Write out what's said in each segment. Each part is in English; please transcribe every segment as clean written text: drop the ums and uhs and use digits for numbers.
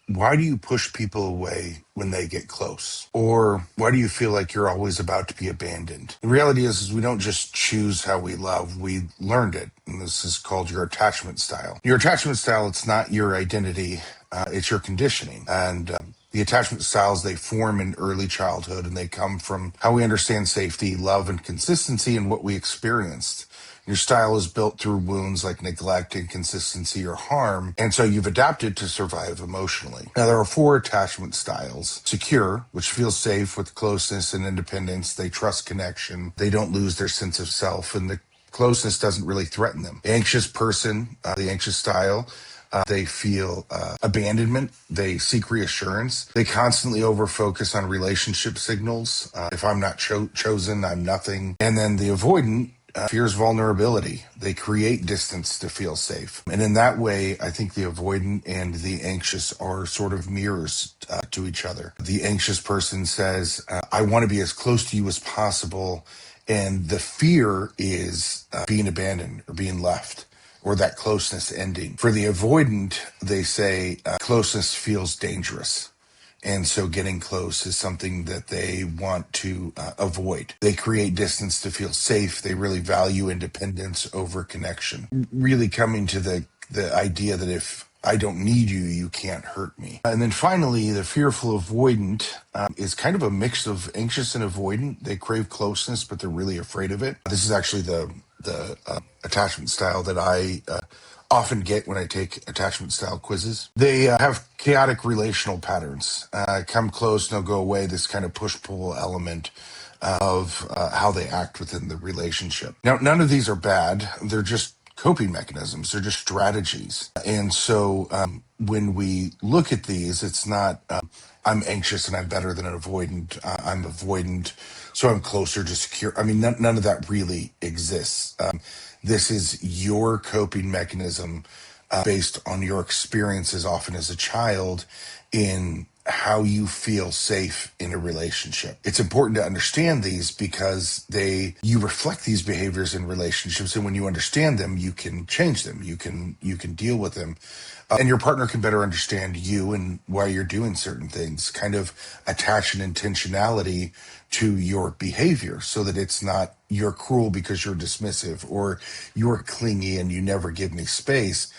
why do you push people away when they get close? Or why do you feel like you're always about to be abandoned? The reality is we don't just choose how we love, we learned it. And this is called your attachment style. Your attachment style, it's not your identity, it's your conditioning. And the attachment styles, they form in early childhood and they come from how we understand safety, love, and consistency and what we experienced. Your style is built through wounds like neglect, inconsistency, or harm, and so you've adapted to survive emotionally. Now, there are four attachment styles. Secure, which feels safe with closeness and independence. They trust connection. They don't lose their sense of self, and the closeness doesn't really threaten them. Anxious person, the anxious style, they feel abandonment. They seek reassurance. They constantly over-focus on relationship signals. If I'm not chosen, I'm nothing. And then the avoidant fears vulnerability. They create distance to feel safe. And in that way, I think the avoidant and the anxious are sort of mirrors to each other. The anxious person says, I want to be as close to you as possible. And the fear is being abandoned or being left, or that closeness ending. For the avoidant, they say closeness feels dangerous. And so getting close is something that they want to avoid. They create distance to feel safe. They really value independence over connection. Really coming to the idea that if I don't need you, you can't hurt me. And then finally, the fearful avoidant is kind of a mix of anxious and avoidant. They crave closeness, but they're really afraid of it. This is actually the attachment style that I often get when I take attachment style quizzes. They have chaotic relational patterns. Come close, no go away, this kind of push-pull element of how they act within the relationship. Now, none of these are bad. They're just coping mechanisms. They're just strategies. And so when we look at these, it's not, I'm anxious and I'm better than an avoidant. I'm avoidant, so I'm closer to secure. I mean, none of that really exists. This is your coping mechanism based on your experiences, often as a child, in how you feel safe in a relationship. It's important to understand these because you reflect these behaviors in relationships, and when you understand them, you can change them. You can deal with them. And your partner can better understand you and why you're doing certain things, kind of attach an intentionality to your behavior so that it's not you're cruel because you're dismissive or you're clingy and you never give me space.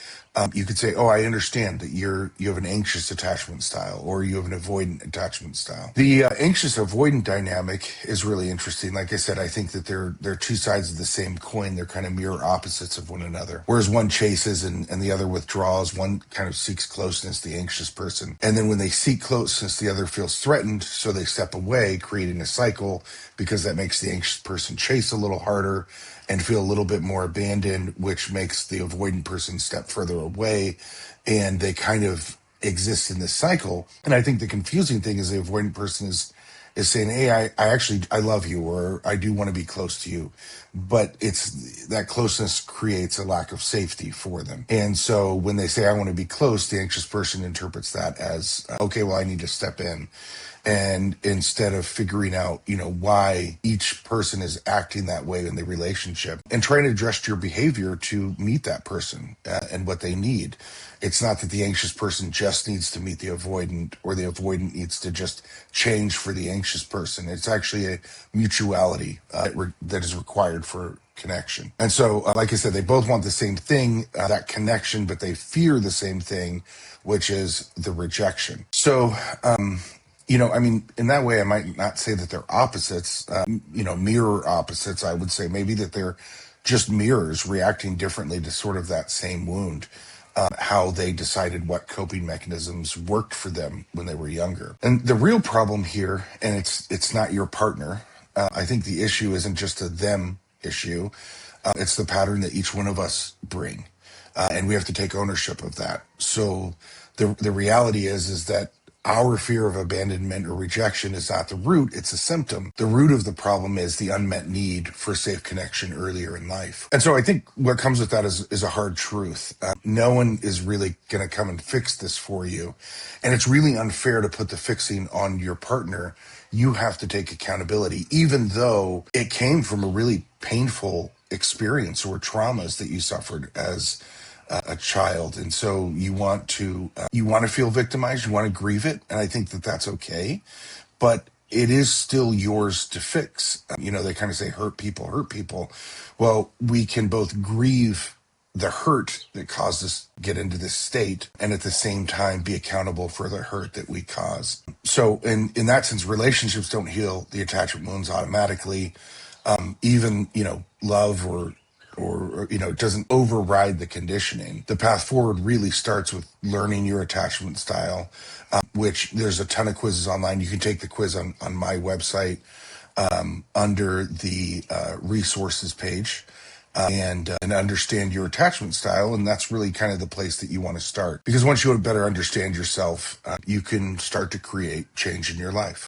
You could say, oh, I understand that you have an anxious attachment style or you have an avoidant attachment style. The anxious avoidant dynamic is really interesting. Like I said, I think that they're two sides of the same coin. They're kind of mirror opposites of one another. Whereas one chases and the other withdraws, one kind of seeks closeness, the anxious person. And then when they seek closeness, the other feels threatened, so they step away, creating a cycle because that makes the anxious person chase a little harder and feel a little bit more abandoned, which makes the avoidant person step further away, and they kind of exist in this cycle. And I think the confusing thing is the avoidant person is saying, hey, I love you, or I do want to be close to you. But it's that closeness creates a lack of safety for them. And so when they say, I want to be close, the anxious person interprets that as, okay, well, I need to step in. And instead of figuring out, why each person is acting that way in the relationship and trying to adjust your behavior to meet that person and what they need. It's not that the anxious person just needs to meet the avoidant or the avoidant needs to just change for the anxious person. It's actually a mutuality that is required for connection. And so, like I said, they both want the same thing, that connection, but they fear the same thing, which is the rejection. So, in that way, I might not say that they're opposites, mirror opposites. I would say maybe that they're just mirrors reacting differently to sort of that same wound, how they decided what coping mechanisms worked for them when they were younger. And the real problem here, and it's not your partner, I think the issue isn't just a them issue. It's the pattern that each one of us bring. And we have to take ownership of that. So the reality is that our fear of abandonment or rejection is not the root, it's a symptom. The root of the problem is the unmet need for safe connection earlier in life. And so I think what comes with that is a hard truth. No one is really going to come and fix this for you. And it's really unfair to put the fixing on your partner. You have to take accountability, even though it came from a really painful experience or traumas that you suffered as a child, and so you want to feel victimized, you want to grieve it, and I think that that's okay, but it is still yours to fix. They kind of say hurt people hurt people. Well, we can both grieve the hurt that caused us to get into this state, and at the same time be accountable for the hurt that we caused. So in that sense, relationships don't heal the attachment wounds automatically. Even love or it doesn't override the conditioning. The path forward really starts with learning your attachment style, which there's a ton of quizzes online. You can take the quiz on my website, under the resources page, and understand your attachment style. And that's really kind of the place that you want to start, because once you better understand yourself, you can start to create change in your life.